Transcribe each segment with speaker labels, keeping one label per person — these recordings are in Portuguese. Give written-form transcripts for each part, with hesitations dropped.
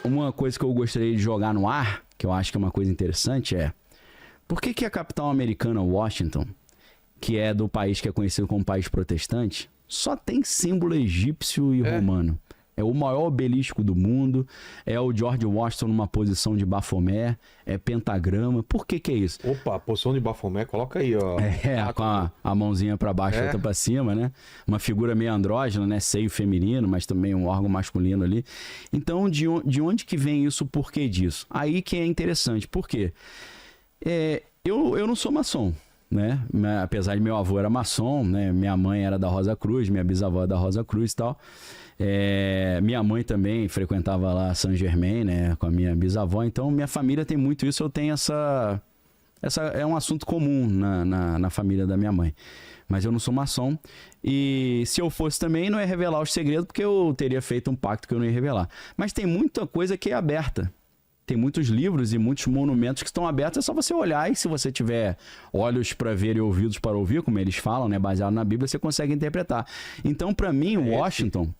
Speaker 1: uma coisa que eu gostaria de jogar no ar, que eu acho que é uma coisa interessante, é... Por que a capital americana, Washington, que é do país que é conhecido como país protestante, só tem símbolo egípcio e romano? É o maior obelisco do mundo, é o George Washington numa posição de Bafomé, é pentagrama. Por que é isso?
Speaker 2: Opa, posição de Bafomé, coloca aí, ó.
Speaker 1: Com a mãozinha pra baixo e outra pra cima, né? Uma figura meio andrógena, né? Seio feminino, mas também um órgão masculino ali. Então, de onde que vem isso? Por que disso? Aí que é interessante. Por quê? Eu não sou maçom, né? Apesar de meu avô era maçom, né? Minha mãe era da Rosa Cruz, minha bisavó é da Rosa Cruz e tal. Minha mãe também frequentava lá Saint Germain, né? Com a minha bisavó. Então, minha família tem muito isso. Eu tenho essa é um assunto comum na família da minha mãe. Mas eu não sou maçom. E se eu fosse também, não ia revelar os segredos, porque eu teria feito um pacto que eu não ia revelar. Mas tem muita coisa que é aberta. Tem muitos livros e muitos monumentos que estão abertos, é só você olhar, e se você tiver olhos para ver e ouvidos para ouvir, como eles falam, né, baseado na Bíblia, você consegue interpretar. Então, para mim, Washington,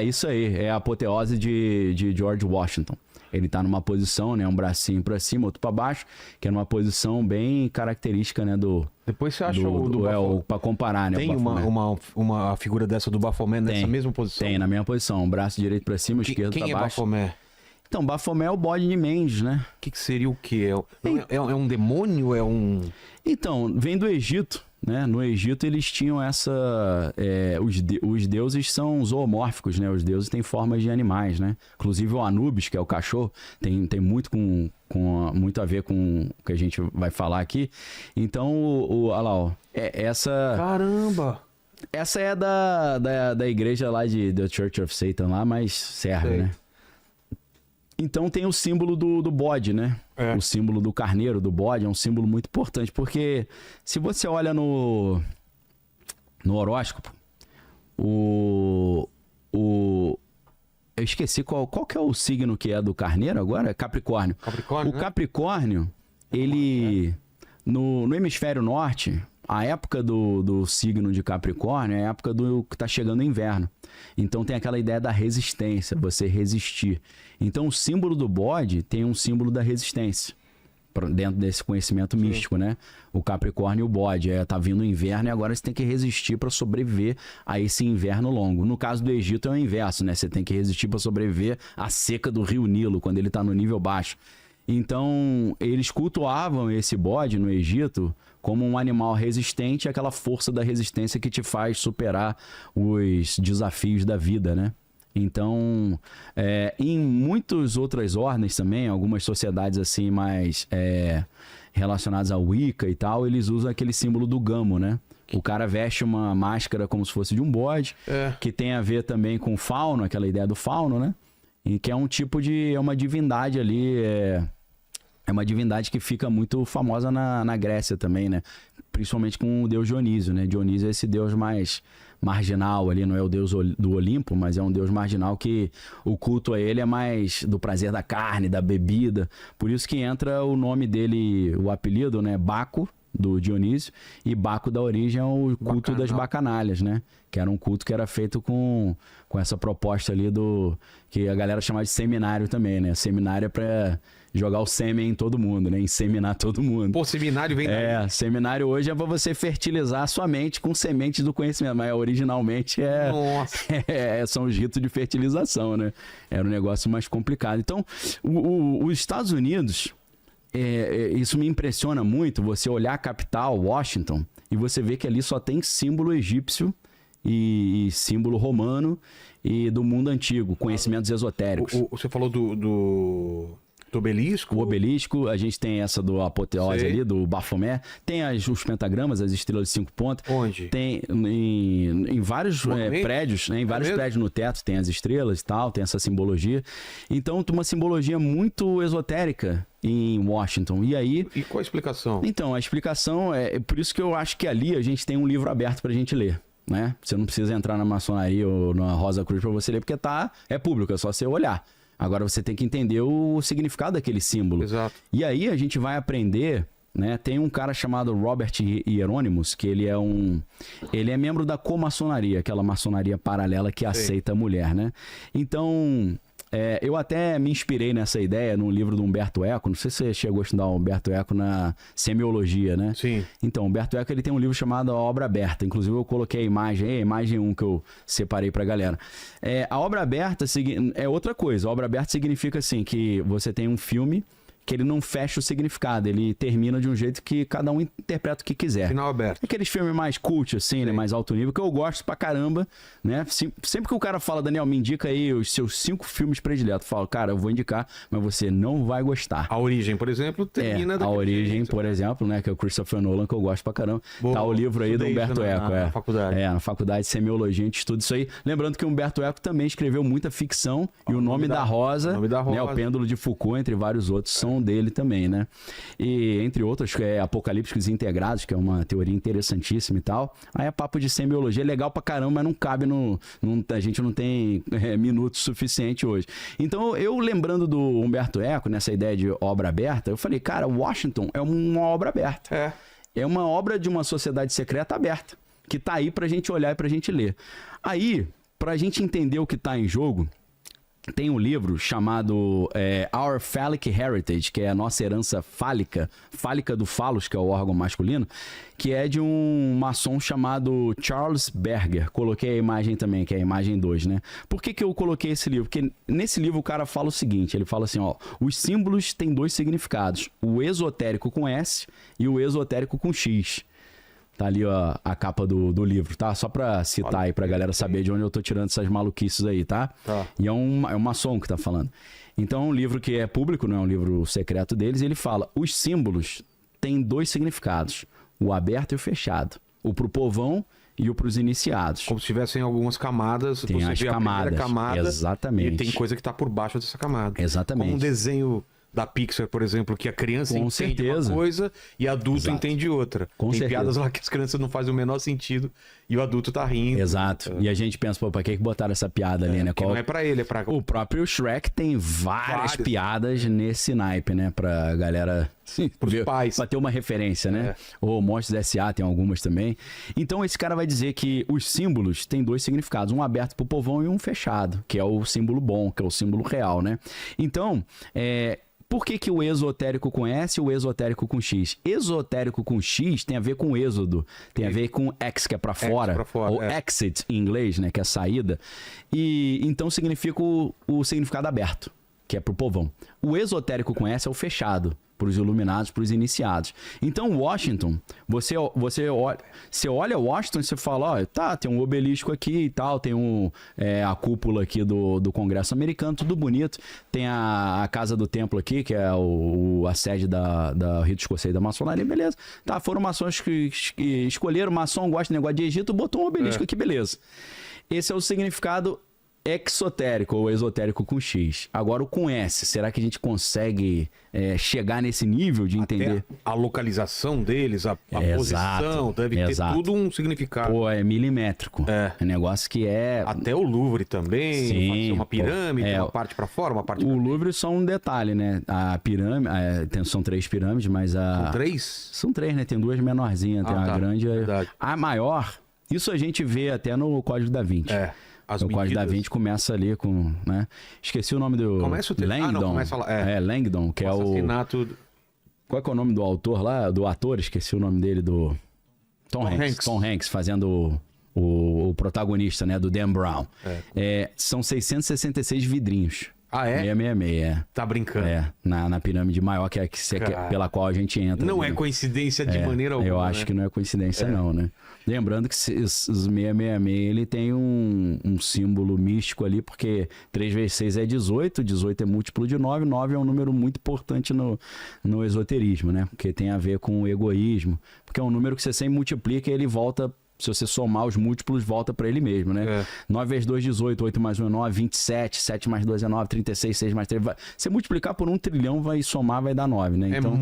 Speaker 1: isso aí, é a apoteose de George Washington. Ele tá numa posição, né, um bracinho para cima, outro para baixo, que é numa posição bem característica, né, do...
Speaker 2: Depois você acha do Bafomé.
Speaker 1: Para comparar, né?
Speaker 2: Tem uma figura dessa do Bafomé nessa mesma posição?
Speaker 1: Tem, na mesma posição, um braço direito para cima, esquerdo para baixo.
Speaker 2: Quem é Bafomé?
Speaker 1: Então, Bafomé é o bode de Mendes, né?
Speaker 2: O que seria o quê? É um demônio? É um...
Speaker 1: Então, vem do Egito, né? No Egito eles tinham os deuses são zoomórficos, né? Os deuses têm formas de animais, né? Inclusive o Anubis, que é o cachorro, tem muito muito a ver com o que a gente vai falar aqui. Então, olha lá, ó.
Speaker 2: Caramba!
Speaker 1: Essa é da igreja lá de The Church of Satan lá, mas serve, né? Então tem o símbolo do bode, né? O símbolo do carneiro, do bode, é um símbolo muito importante, porque se você olha no horóscopo, eu esqueci qual que é o signo que é do carneiro agora? É Capricórnio.
Speaker 2: Capricórnio,
Speaker 1: o Capricórnio, ele, no hemisfério norte, a época do signo de Capricórnio é a época que tá chegando o inverno. Então tem aquela ideia da resistência, você resistir. Então o símbolo do bode tem um símbolo da resistência, dentro desse conhecimento místico, né? O Capricórnio e o bode, tá vindo o inverno e agora você tem que resistir para sobreviver a esse inverno longo. No caso do Egito é o inverso, né? Você tem que resistir para sobreviver à seca do rio Nilo, quando ele está no nível baixo. Então, eles cultuavam esse bode no Egito como um animal resistente, aquela força da resistência que te faz superar os desafios da vida, né? Então, em muitas outras ordens também, algumas sociedades assim mais relacionadas ao Wicca e tal, eles usam aquele símbolo do gamo, né? O cara veste uma máscara como se fosse de um bode, que tem a ver também com o fauno, aquela ideia do fauno, né? E que é um tipo é uma divindade ali, é uma divindade que fica muito famosa na Grécia também, né? Principalmente com o deus Dionísio, né? Dionísio é esse deus mais marginal ali, não é o deus do Olimpo, mas é um deus marginal que o culto a ele é mais do prazer da carne, da bebida. Por isso que entra o nome dele, o apelido, né? Baco, do Dionísio, e Baco da origem é o culto das bacanalhas, né? Que era um culto que era feito com essa proposta ali que a galera chamava de seminário também, né? Seminário é pra jogar o sêmen em todo mundo, né? Inseminar todo mundo.
Speaker 2: Pô, seminário vem daí.
Speaker 1: Seminário hoje é pra você fertilizar a sua mente com sementes do conhecimento, mas originalmente são os ritos de fertilização, né? Era um negócio mais complicado. Então, os Estados Unidos... isso me impressiona muito, você olhar a capital, Washington, e você vê que ali só tem símbolo egípcio e símbolo romano e do mundo antigo, conhecimentos esotéricos.
Speaker 2: Você falou do obelisco?
Speaker 1: O obelisco, a gente tem essa do apoteose ali, do Bafomé, tem os pentagramas, as estrelas de 5 pontas.
Speaker 2: Onde?
Speaker 1: Tem em vários prédios, né? Em vários prédios no teto tem as estrelas e tal, tem essa simbologia. Então tem uma simbologia muito esotérica em Washington. E
Speaker 2: qual a explicação?
Speaker 1: Então, a explicação é por isso que eu acho que ali a gente tem um livro aberto pra gente ler, né? Você não precisa entrar na maçonaria ou na Rosa Cruz pra você ler, porque é público, é só você olhar. Agora você tem que entender o significado daquele símbolo.
Speaker 2: Exato.
Speaker 1: E aí a gente vai aprender, né? Tem um cara chamado Robert Hieronymus, que ele é membro da comaçonaria, aquela maçonaria paralela que aceita a mulher, né? Então, eu até me inspirei nessa ideia num livro do Humberto Eco. Não sei se você chegou a estudar o Humberto Eco na semiologia, né?
Speaker 2: Sim.
Speaker 1: Então, o Humberto Eco ele tem um livro chamado A Obra Aberta. Inclusive, eu coloquei a imagem 1 que eu separei pra galera. A obra aberta é outra coisa. A obra aberta significa assim, que você tem um filme que ele não fecha o significado, ele termina de um jeito que cada um interpreta o que quiser.
Speaker 2: Final aberto.
Speaker 1: Aqueles filmes mais cult, assim, né? Mais alto nível, que eu gosto pra caramba, né? Sempre que o cara fala, Daniel, me indica aí os seus 5 filmes prediletos, eu falo, cara, eu vou indicar, mas você não vai gostar.
Speaker 2: A Origem, por exemplo, termina
Speaker 1: A Origem, por exemplo, né? Que é o Christopher Nolan, que eu gosto pra caramba.
Speaker 2: Boa,
Speaker 1: tá o livro aí do Humberto Eco.
Speaker 2: Na faculdade.
Speaker 1: Na faculdade de semiologia, a gente estuda isso aí. Lembrando que o Humberto Eco também escreveu muita ficção, e O Nome da Rosa, né? O Pêndulo de Foucault, entre vários outros, são dele também, né? E entre outros, Apocalípticos Integrados, que é uma teoria interessantíssima e tal. Aí é papo de semiologia, legal pra caramba, mas não cabe a gente não tem minutos suficiente hoje. Então, eu lembrando do Humberto Eco, nessa ideia de obra aberta, eu falei, cara, Washington é uma obra aberta. É uma obra de uma sociedade secreta aberta, que tá aí pra gente olhar e pra gente ler. Aí, pra gente entender o que tá em jogo, tem um livro chamado Our Phallic Heritage, que é a nossa herança fálica do falos, que é o órgão masculino, que é de um maçom chamado Charles Berger. Coloquei a imagem também, que é a imagem 2, né? Por que eu coloquei esse livro? Porque nesse livro o cara fala o seguinte, ele fala assim, ó, os símbolos têm 2 significados, o esotérico com S e o esotérico com X. Tá ali, ó, a capa do livro, tá? Só pra citar aí pra galera saber de onde eu tô tirando essas maluquices aí, tá? E é um maçom que tá falando. Então é um livro que é público, não é um livro secreto deles, e ele fala, os símbolos têm 2 significados, o aberto e o fechado. O pro povão e o pros iniciados.
Speaker 2: Como se tivessem algumas camadas.
Speaker 1: Tem as camadas,
Speaker 2: camada,
Speaker 1: exatamente.
Speaker 2: E tem coisa que tá por baixo dessa camada.
Speaker 1: Exatamente.
Speaker 2: Como um desenho da Pixar, por exemplo, que a criança entende uma coisa e adulto entende outra. Tem piadas lá que as crianças não fazem o menor sentido e o adulto tá rindo.
Speaker 1: Exato. E a gente pensa, pô, pra que botaram essa piada ali, né?
Speaker 2: Não é pra ele, é pra...
Speaker 1: O próprio Shrek tem várias piadas nesse naipe, né? Pra galera...
Speaker 2: Pros pais.
Speaker 1: Pra ter uma referência, né? Ou Monstros S.A. tem algumas também. Então esse cara vai dizer que os símbolos têm 2 significados. Um aberto pro povão e um fechado, que é o símbolo bom, que é o símbolo real, né? Então, por que o esotérico com S e o esotérico com X? Esotérico com X tem a ver com êxodo, tem a ver com X, que é pra fora, ou exit em inglês, né, que é saída. E então significa o significado aberto, que é pro povão. O esotérico com S é o fechado, para os iluminados, para os iniciados. Então, Washington, você olha Washington e você fala, ó, tá, tem um obelisco aqui e tal, tem a cúpula aqui do Congresso americano, tudo bonito. Tem a Casa do Templo aqui, que é a sede da rito escocês da maçonaria, beleza. Tá, foram maçons que escolheram, maçom gosta de negócio de Egito, botou um obelisco aqui, beleza. Esse é o significado exotérico ou esotérico com X. Agora o com S, será que a gente consegue chegar nesse nível de entender?
Speaker 2: Até a localização deles, a posição, deve ter tudo um significado.
Speaker 1: Pô, é milimétrico. É um negócio que é...
Speaker 2: Até o Louvre também,
Speaker 1: sim,
Speaker 2: pode ser uma pirâmide, uma parte pra fora, uma parte...
Speaker 1: O Louvre é só um detalhe, né? A pirâmide, são 3 pirâmides, mas
Speaker 2: São 3?
Speaker 1: São 3, né? Tem 2 menorzinhas, tem a grande... A maior, isso a gente vê até no Código da Vinci. O Código da Vinci começa ali com, né? Esqueci o nome do...
Speaker 2: Começa o
Speaker 1: Langdon.
Speaker 2: Começa lá.
Speaker 1: Langdon, que é o...
Speaker 2: Assassinato...
Speaker 1: Qual é que é o nome do autor lá? Do ator, esqueci o nome dele, do... Tom Hanks. Tom Hanks, fazendo o protagonista, né? Do Dan Brown. São 666 vidrinhos.
Speaker 2: Ah, é?
Speaker 1: 666,
Speaker 2: Tá brincando.
Speaker 1: Na pirâmide maior, que é pela qual a gente entra.
Speaker 2: Não é coincidência de maneira alguma.
Speaker 1: Eu acho que não é coincidência não, né? Lembrando que os 666, ele tem um símbolo místico ali, porque 3 vezes 6 é 18, 18 é múltiplo de 9, 9 é um número muito importante no esoterismo, né? Porque tem a ver com o egoísmo, porque é um número que você sempre multiplica e ele volta... Se você somar os múltiplos, volta para ele mesmo, né? 9 vezes 2, 18, 8 mais 1 é 9, 27, 7 mais 2 é 9, 36, 6 mais 3... Se multiplicar por 1 trilhão, vai somar, vai dar 9, né? Então,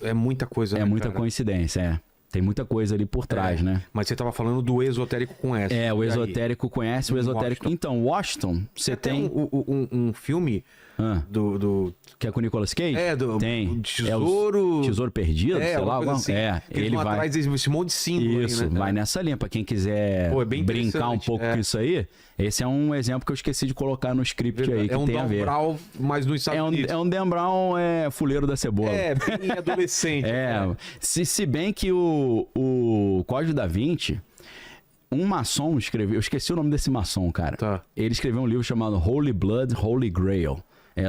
Speaker 2: é muita coisa,
Speaker 1: né, muita coincidência, Tem muita coisa ali por trás, né?
Speaker 2: Mas você tava falando do esotérico com S.
Speaker 1: O esotérico com S, o esotérico...
Speaker 2: Washington.
Speaker 1: Então, Washington, você tem...
Speaker 2: um filme do...
Speaker 1: Que é com o Nicolas Cage? Tem.
Speaker 2: Tesouro...
Speaker 1: Tesouro Perdido, sei lá.
Speaker 2: Assim.
Speaker 1: Ele vai...
Speaker 2: atrás desse monte de símbolo.
Speaker 1: Isso,
Speaker 2: aí, né?
Speaker 1: vai nessa linha. Pra quem quiser brincar um pouco com isso aí, Esse é um exemplo que eu esqueci de colocar no script aí, que tem a ver.
Speaker 2: É um Dan Brown, mas nos Estados Unidos.
Speaker 1: É um Dan Brown fuleiro da cebola.
Speaker 2: Bem adolescente.
Speaker 1: Se bem que o Código da Vinci, um maçom escreveu... Eu esqueci o nome desse maçom, cara.
Speaker 2: Tá.
Speaker 1: Ele escreveu um livro chamado Holy Blood, Holy Grail.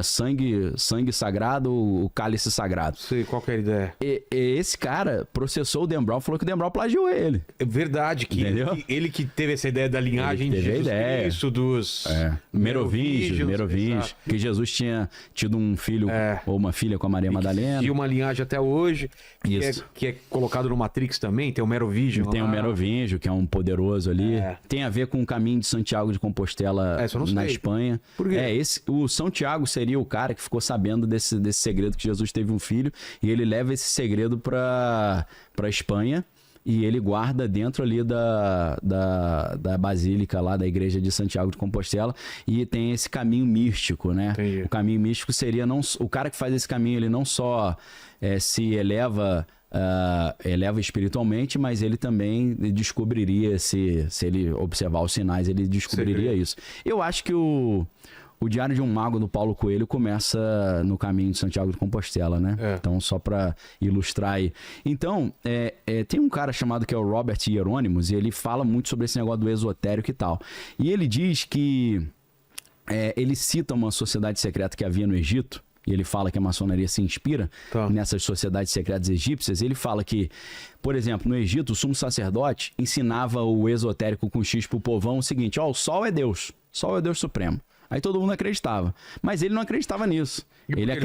Speaker 1: Sangue sagrado, o cálice sagrado.
Speaker 2: Sei, qual que é a ideia?
Speaker 1: Esse cara processou o Dan Brown, falou que o Dan Brown plagiou ele.
Speaker 2: É verdade, ele que teve essa ideia da linhagem de Jesus Cristo, dos
Speaker 1: Merovígios, que Jesus tinha tido um filho ou uma filha com a Maria Madalena.
Speaker 2: E uma linhagem até hoje, que é colocado no Matrix também, tem o Merovingio.
Speaker 1: Tem o Merovingio, que é um poderoso ali. Tem a ver com o caminho de Santiago de Compostela na Espanha.
Speaker 2: Por quê?
Speaker 1: O São Tiago seria o cara que ficou sabendo desse segredo que Jesus teve um filho, e ele leva esse segredo para Espanha, e ele guarda dentro ali da basílica lá da igreja de Santiago de Compostela, e tem esse caminho místico, né?
Speaker 2: Entendi.
Speaker 1: O caminho místico seria o cara que faz esse caminho, ele não só se eleva espiritualmente, mas ele também descobriria, se ele observar os sinais, ele descobriria isso. Eu acho que o Diário de um Mago, do Paulo Coelho, começa no caminho de Santiago de Compostela, né? Então, só para ilustrar aí. Então, tem um cara chamado que é o Robert Hieronymus, e ele fala muito sobre esse negócio do esotérico e tal. E ele diz que... ele cita uma sociedade secreta que havia no Egito, e ele fala que a maçonaria se inspira nessas sociedades secretas egípcias. Ele fala que, por exemplo, no Egito, o sumo sacerdote ensinava o esotérico com X pro povão o seguinte: o sol é Deus, o sol é Deus supremo. Aí todo mundo acreditava. Mas ele não acreditava nisso. Ele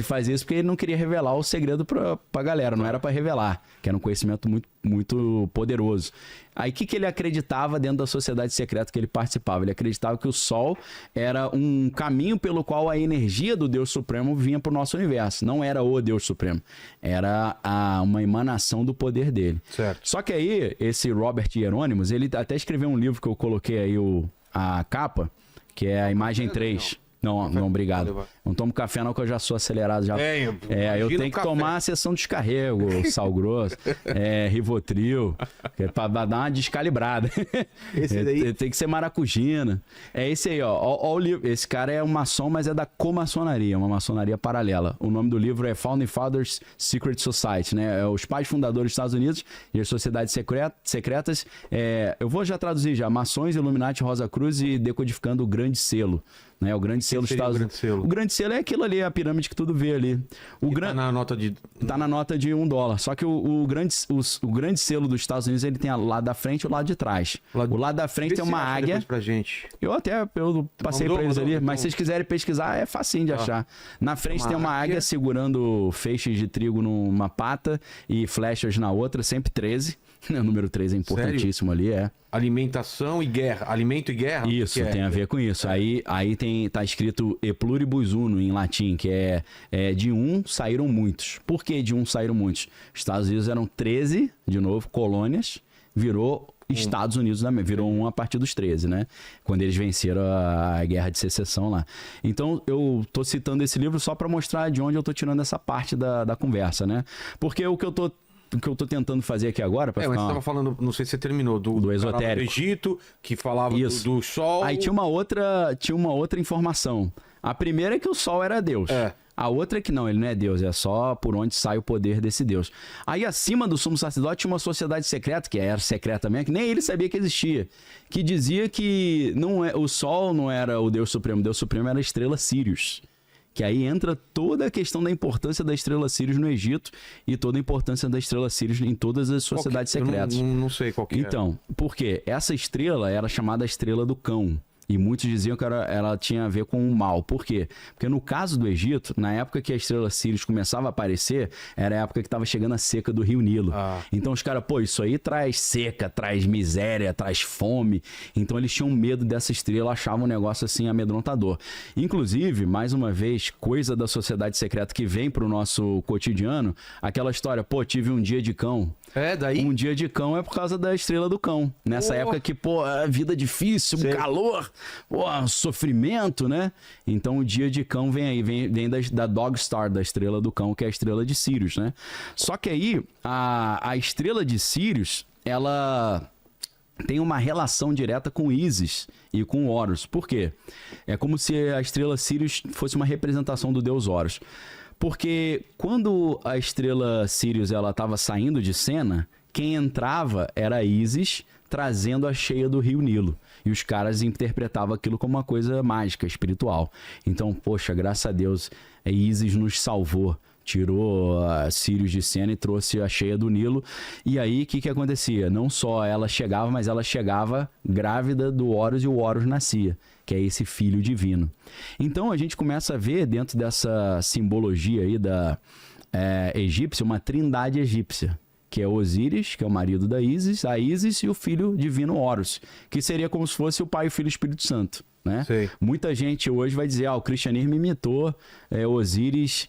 Speaker 1: fazia isso porque ele não queria revelar o segredo pra galera. Não era pra revelar, que era um conhecimento muito, muito poderoso. Aí o que ele acreditava dentro da sociedade secreta que ele participava? Ele acreditava que o Sol era um caminho pelo qual a energia do Deus Supremo vinha pro nosso universo. Não era o Deus Supremo. Era uma emanação do poder dele.
Speaker 2: Certo.
Speaker 1: Só que aí, esse Robert Hieronymus, ele até escreveu um livro que eu coloquei aí a capa, que é a imagem 3. Não, obrigado. Não tomo café não, que eu já sou acelerado. Eu tenho que tomar a sessão de descarrego, sal grosso, Rivotril, pra dar uma descalibrada.
Speaker 2: Esse daí?
Speaker 1: Tem que ser maracujina. É esse aí, ó o livro. Esse cara é um maçom, mas é da comaçonaria, uma maçonaria paralela. O nome do livro é Founding Fathers Secret Society, né? É os pais fundadores dos Estados Unidos e as sociedades secretas. Eu vou já traduzir já. Maçons, Illuminati, Rosa Cruz e decodificando o Grande Selo. O Grande Selo dos Estados Unidos. O Grande Selo é aquilo ali, a pirâmide que tudo vê ali.
Speaker 2: Tá na nota de...
Speaker 1: Tá na nota de $1. Só que o Grande Selo dos Estados Unidos, ele tem o lado da frente e o lado de trás. O lado da frente tem uma águia.
Speaker 2: Pra gente.
Speaker 1: Eu passei pra eles ali, mas se vocês quiserem pesquisar, é facinho de achar. Na frente tem uma águia segurando feixes de trigo numa pata e flechas na outra, sempre 13. O número 3 é importantíssimo. Sério? Ali,
Speaker 2: Alimentação e guerra. Alimento e guerra?
Speaker 1: Isso, tem a ver com isso. Aí tá escrito E pluribus uno em latim, que de um saíram muitos. Por que de um saíram muitos? Os Estados Unidos eram 13, de novo, colônias, virou Estados Unidos também, virou um a partir dos 13, né? Quando eles venceram a Guerra de Secessão lá. Então, eu tô citando esse livro só para mostrar de onde eu tô tirando essa parte da conversa, né? Porque o que eu tô tentando fazer aqui agora...
Speaker 2: Mas você estava falando, não sei se você terminou, do
Speaker 1: esotérico.
Speaker 2: Do Egito, que falava do Sol...
Speaker 1: Aí tinha uma outra informação. A primeira é que o Sol era Deus. A outra é que não, ele não é Deus, é só por onde sai o poder desse Deus. Aí acima do sumo sacerdote tinha uma sociedade secreta, que era secreta mesmo, que nem ele sabia que existia, que dizia que o Sol não era o Deus Supremo era a estrela Sirius. Que aí entra toda a questão da importância da estrela Sirius no Egito e toda a importância da estrela Sirius em todas as sociedades secretas.
Speaker 2: Eu não sei qual que
Speaker 1: Então, por quê? Essa estrela era chamada Estrela do Cão. E muitos diziam que ela tinha a ver com o mal. Por quê? Porque no caso do Egito, na época que a estrela Sirius começava a aparecer, era a época que estava chegando a seca do Rio Nilo. Então os caras, isso aí traz seca, traz miséria, traz fome. Então eles tinham medo dessa estrela, achavam um negócio assim amedrontador. Inclusive, mais uma vez, coisa da sociedade secreta que vem pro nosso cotidiano, aquela história, tive um dia de cão.
Speaker 2: Daí?
Speaker 1: Um dia de cão é por causa da estrela do cão. Nessa época que, a vida difícil, um calor, sofrimento, né? Então o dia de cão vem aí, vem da Dog Star, da estrela do cão, que é a estrela de Sirius, né? Só que aí, a estrela de Sirius, ela tem uma relação direta com Ísis e com Horus. Por quê? É como se a estrela Sirius fosse uma representação do deus Horus. Porque quando a estrela Sirius estava saindo de cena, quem entrava era Ísis, trazendo a cheia do rio Nilo. E os caras interpretavam aquilo como uma coisa mágica, espiritual. Então, poxa, graças a Deus, Ísis nos salvou. Tirou a Sirius de cena e trouxe a cheia do Nilo. E aí, o que acontecia? Não só ela chegava, mas ela chegava grávida do Horus e o Horus nascia, que é esse filho divino. Então, a gente começa a ver, dentro dessa simbologia aí da egípcia, uma trindade egípcia, que é Osíris, que é o marido da Ísis, a Ísis e o filho divino Horus, que seria como se fosse o Pai, o Filho e o Espírito Santo. Né? Muita gente hoje vai dizer, o cristianismo imitou Osíris,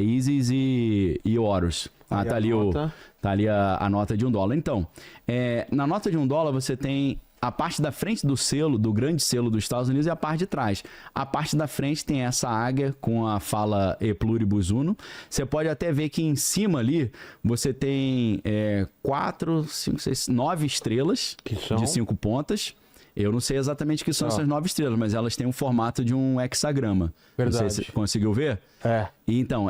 Speaker 1: Ísis e Horus. Tá ali a nota de $1. Então, na nota de $1 você tem a parte da frente do selo, do grande selo dos Estados Unidos, e a parte de trás. A parte da frente tem essa águia com a fala E pluribus uno. Você pode até ver que em cima ali você tem 4, 5, 6, 9 estrelas de 5 pontas. Eu não sei exatamente o que são essas 9 estrelas, mas elas têm um formato de um hexagrama.
Speaker 2: Verdade.
Speaker 1: Não sei se conseguiu ver? Então,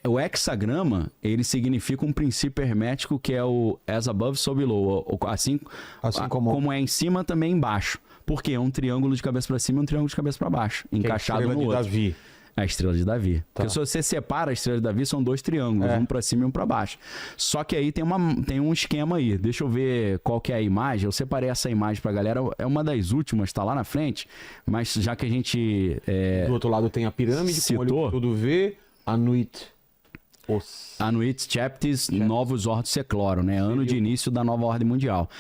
Speaker 1: o hexagrama, ele significa um princípio hermético que é o as above, so below. Assim como é em cima, também embaixo. Porque é um triângulo de cabeça para cima e um triângulo de cabeça para baixo. Encaixado no outro.
Speaker 2: Davi.
Speaker 1: A estrela de Davi. Porque se você separa a estrela de Davi, são 2 triângulos, um para cima e um para baixo. Só que aí tem um esquema aí. Deixa eu ver qual que é a imagem. Eu separei essa imagem pra galera. É uma das últimas, tá lá na frente. Mas já que a gente...
Speaker 2: Do outro lado tem a pirâmide, com o olho tudo vê, Anuit
Speaker 1: Chaptis, Novus Ordo Seclorum, né? Ano de início da nova ordem mundial.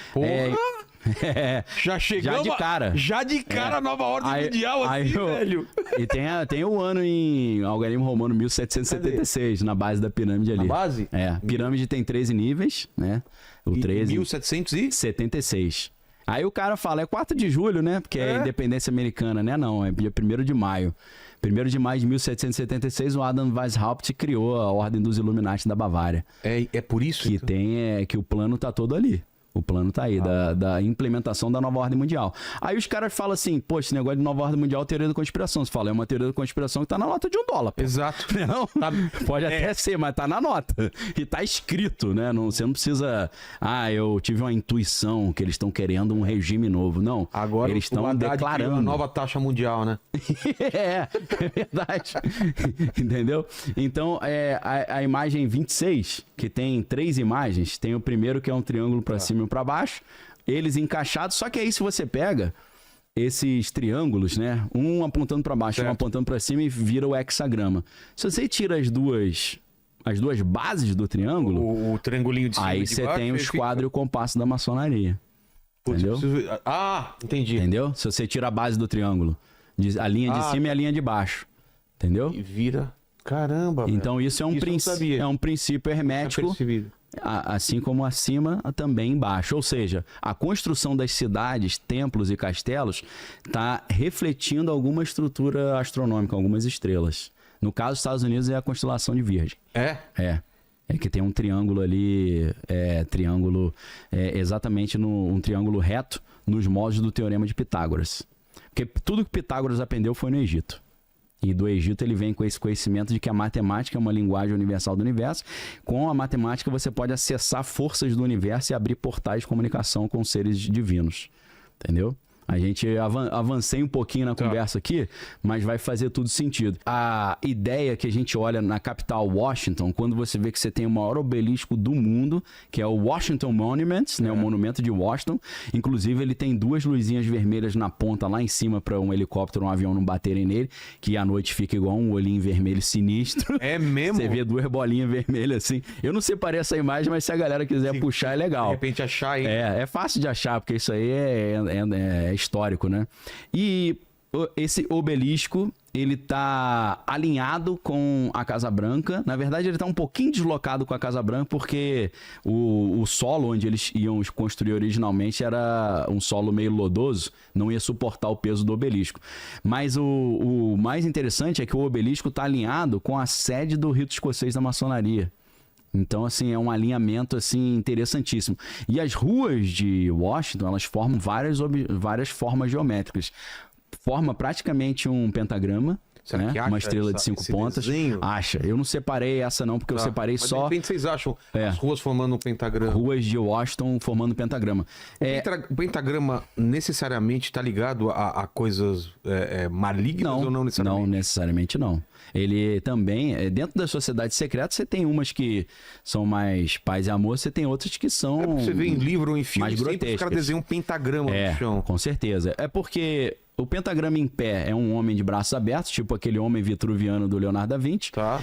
Speaker 2: Já chegamos. Já de cara a nova ordem mundial, velho.
Speaker 1: E tem o ano em algarismo romano 1776, na base da pirâmide ali.
Speaker 2: Na base?
Speaker 1: Pirâmide tem 13 níveis, né? O 13.
Speaker 2: 1776.
Speaker 1: Aí o cara fala, é 4 de julho, né? Porque é independência americana, né? Não, é dia 1º de maio. 1º de maio de 1776, o Adam Weishaupt criou a Ordem dos Illuminati da Bavária.
Speaker 2: É por isso
Speaker 1: que então? Que o plano tá todo ali. O plano tá aí, da implementação da nova ordem mundial. Aí os caras falam assim, pô, esse negócio de nova ordem mundial é teoria da conspiração. Você fala, é uma teoria da conspiração que tá na nota de $1. Pô.
Speaker 2: Exato.
Speaker 1: Não, pode até ser, mas tá na nota. E tá escrito, né? Você não precisa... eu tive uma intuição que eles estão querendo um regime novo. Não,
Speaker 2: agora
Speaker 1: eles estão declarando.
Speaker 2: Uma nova taxa mundial, né?
Speaker 1: é verdade. Entendeu? Então, a imagem 26, que tem 3 imagens, tem o primeiro que é um triângulo pra cima e para baixo, eles encaixados, só que aí se você pega esses triângulos, né, um apontando para baixo, um apontando para cima e vira o hexagrama. Se você tira as duas bases do triângulo,
Speaker 2: o triangulinho de cima
Speaker 1: aí você tem o esquadro e o compasso da maçonaria. Entendeu?
Speaker 2: Entendi.
Speaker 1: Entendeu? Se você tira a base do triângulo, a linha de cima e a linha de baixo. Entendeu?
Speaker 2: E vira. Caramba.
Speaker 1: Então isso é um princípio hermético. Assim como acima, também embaixo. Ou seja, a construção das cidades, templos e castelos está refletindo alguma estrutura astronômica, algumas estrelas. No caso dos Estados Unidos é a constelação de Virgem. É que tem um triângulo ali, exatamente um triângulo reto nos moldes do Teorema de Pitágoras. Porque tudo que Pitágoras aprendeu foi no Egito. E do Egito ele vem com esse conhecimento de que a matemática é uma linguagem universal do universo. Com a matemática você pode acessar forças do universo e abrir portais de comunicação com seres divinos. Entendeu? A gente avancei um pouquinho na conversa aqui, mas vai fazer tudo sentido. A ideia que a gente olha na capital Washington, quando você vê que você tem o maior obelisco do mundo, que é o Washington Monument, né, o monumento de Washington. Inclusive, ele tem 2 luzinhas vermelhas na ponta lá em cima para um helicóptero, um avião não baterem nele, que à noite fica igual um olhinho vermelho sinistro.
Speaker 2: É mesmo?
Speaker 1: Você vê 2 bolinhas vermelhas assim. Eu não separei essa imagem, mas se a galera quiser puxar, é legal.
Speaker 2: De repente achar aí.
Speaker 1: É fácil de achar, porque isso aí é histórico, né? E esse obelisco, ele tá alinhado com a Casa Branca. Na verdade, ele tá um pouquinho deslocado com a Casa Branca, porque o solo onde eles iam construir originalmente era um solo meio lodoso, não ia suportar o peso do obelisco. Mas o mais interessante é que o obelisco tá alinhado com a sede do rito escocês da maçonaria. Então, assim, é um alinhamento, assim, interessantíssimo. E as ruas de Washington, elas formam várias formas geométricas. Forma praticamente um pentagrama, né? Uma estrela de 5 pontas.
Speaker 2: Desenho?
Speaker 1: Acha. Eu não separei essa não, porque eu separei
Speaker 2: mas
Speaker 1: só...
Speaker 2: De repente vocês acham as ruas formando um pentagrama?
Speaker 1: Ruas de Washington formando um pentagrama.
Speaker 2: O pentagrama necessariamente está ligado a coisas malignas ou não necessariamente?
Speaker 1: Não, necessariamente não. Ele também, dentro das sociedades secretas, você tem umas que são mais paz e amor, você tem outras que são...
Speaker 2: você vê em livro ou em filme,
Speaker 1: mais
Speaker 2: sempre os caras desenham um pentagrama no chão.
Speaker 1: Com certeza. É porque o pentagrama em pé é um homem de braços abertos, tipo aquele homem vitruviano do Leonardo da Vinci.
Speaker 2: Tá.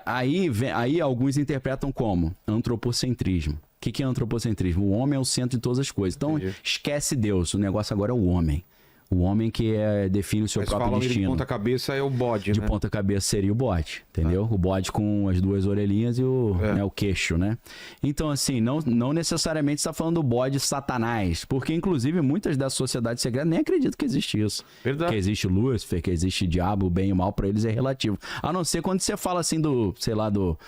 Speaker 1: Aí alguns interpretam como antropocentrismo. O que é antropocentrismo? O homem é o centro de todas as coisas. Então, esquece Deus. O negócio agora é o homem. O homem que define o seu próprio destino.
Speaker 2: De ponta cabeça é o bode,
Speaker 1: De
Speaker 2: né?
Speaker 1: ponta cabeça seria o bode, entendeu? O bode com as 2 orelhinhas e o queixo, né? Então, assim, não necessariamente está falando do bode satanás, porque, inclusive, muitas das sociedades secretas nem acreditam que existe isso.
Speaker 2: Verdade.
Speaker 1: Que existe Lúcifer, que existe diabo, o bem e o mal, para eles é relativo. A não ser quando você fala assim do, sei lá, do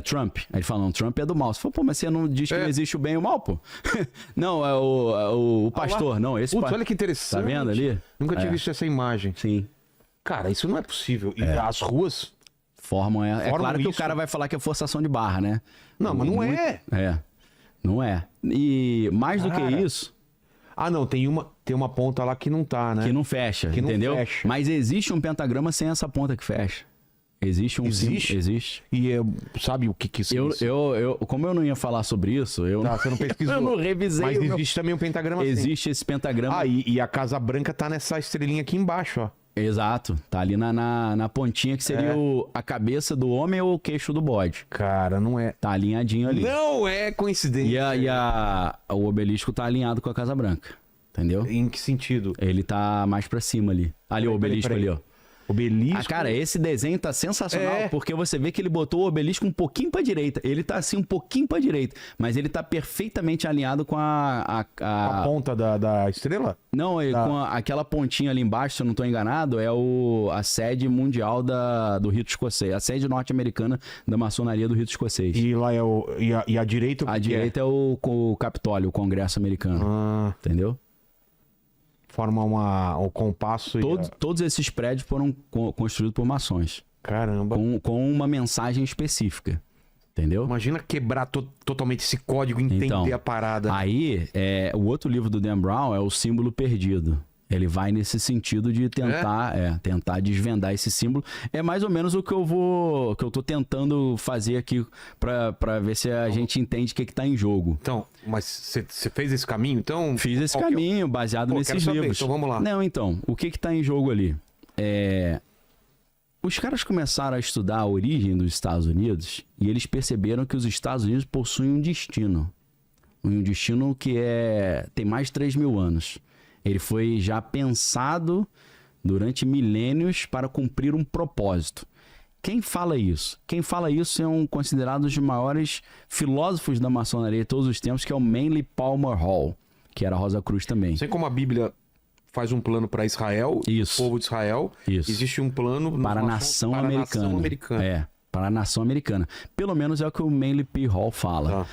Speaker 1: Trump. Aí ele fala, não, Trump é do mal. Você fala, pô, mas você não diz que não existe o bem e o mal, pô? Não, é o pastor, não. Esse
Speaker 2: Putz, olha que interessante.
Speaker 1: Tá vendo ali?
Speaker 2: Nunca tinha visto essa imagem.
Speaker 1: Sim.
Speaker 2: Cara, isso não é possível. E as ruas
Speaker 1: formam. É claro que
Speaker 2: isso.
Speaker 1: o cara vai falar que é forçação de barra, né?
Speaker 2: Não, mas não é.
Speaker 1: Não é. E mais do que isso...
Speaker 2: Ah, não, tem uma ponta lá que não tá, né?
Speaker 1: Que não fecha, entendeu?
Speaker 2: Não fecha.
Speaker 1: Mas existe um pentagrama sem essa ponta que fecha. Existe um... Existe.
Speaker 2: E sabe o que isso é?
Speaker 1: Como eu não ia falar sobre isso,
Speaker 2: você não pesquisou.
Speaker 1: Eu não revisei.
Speaker 2: Mas existe também um pentagrama
Speaker 1: Existe esse pentagrama.
Speaker 2: E a Casa Branca tá nessa estrelinha aqui embaixo, ó.
Speaker 1: Exato. Tá ali na pontinha que seria a cabeça do homem ou o queixo do bode.
Speaker 2: Cara, não é.
Speaker 1: Tá alinhadinho ali.
Speaker 2: Não é coincidência.
Speaker 1: O obelisco tá alinhado com a Casa Branca. Entendeu?
Speaker 2: Em que sentido?
Speaker 1: Ele tá mais pra cima ali. Ali, o obelisco ali, ó.
Speaker 2: Obelisco?
Speaker 1: Cara, esse desenho tá sensacional, porque você vê que ele botou o obelisco um pouquinho pra direita. Ele tá assim um pouquinho pra direita, mas ele tá perfeitamente alinhado com a
Speaker 2: ponta da estrela?
Speaker 1: Não, com aquela pontinha ali embaixo, se eu não tô enganado, é a sede mundial do rito escocês, a sede norte-americana da maçonaria do rito escocês.
Speaker 2: E lá é e a direita?
Speaker 1: A direita é o Capitólio, o Congresso americano. Entendeu?
Speaker 2: Forma o compasso.
Speaker 1: Todos esses prédios foram construídos por maçons.
Speaker 2: Caramba.
Speaker 1: Com uma mensagem específica. Entendeu?
Speaker 2: Imagina quebrar totalmente esse código e entender a parada.
Speaker 1: Aí, o outro livro do Dan Brown é O Símbolo Perdido. Ele vai nesse sentido de tentar desvendar esse símbolo. É mais ou menos o que eu tô tentando fazer aqui para ver se a gente entende o que tá em jogo.
Speaker 2: Então, mas você fez esse caminho, então?
Speaker 1: Fiz esse caminho baseado nesses livros.
Speaker 2: Então vamos lá.
Speaker 1: Não, então, o que tá em jogo ali? Os caras começaram a estudar a origem dos Estados Unidos e eles perceberam que os Estados Unidos possuem um destino. Um destino que tem mais de 3.000 anos. Ele foi já pensado durante milênios para cumprir um propósito. Quem fala isso? Quem fala isso é considerado um dos maiores filósofos da maçonaria de todos os tempos, que é o Manly Palmer Hall, que era Rosa Cruz também.
Speaker 2: Assim como a Bíblia faz um plano para Israel, o povo de Israel, existe um plano
Speaker 1: para a nação americana. Para a nação americana. Pelo menos é o que o Manly P. Hall fala.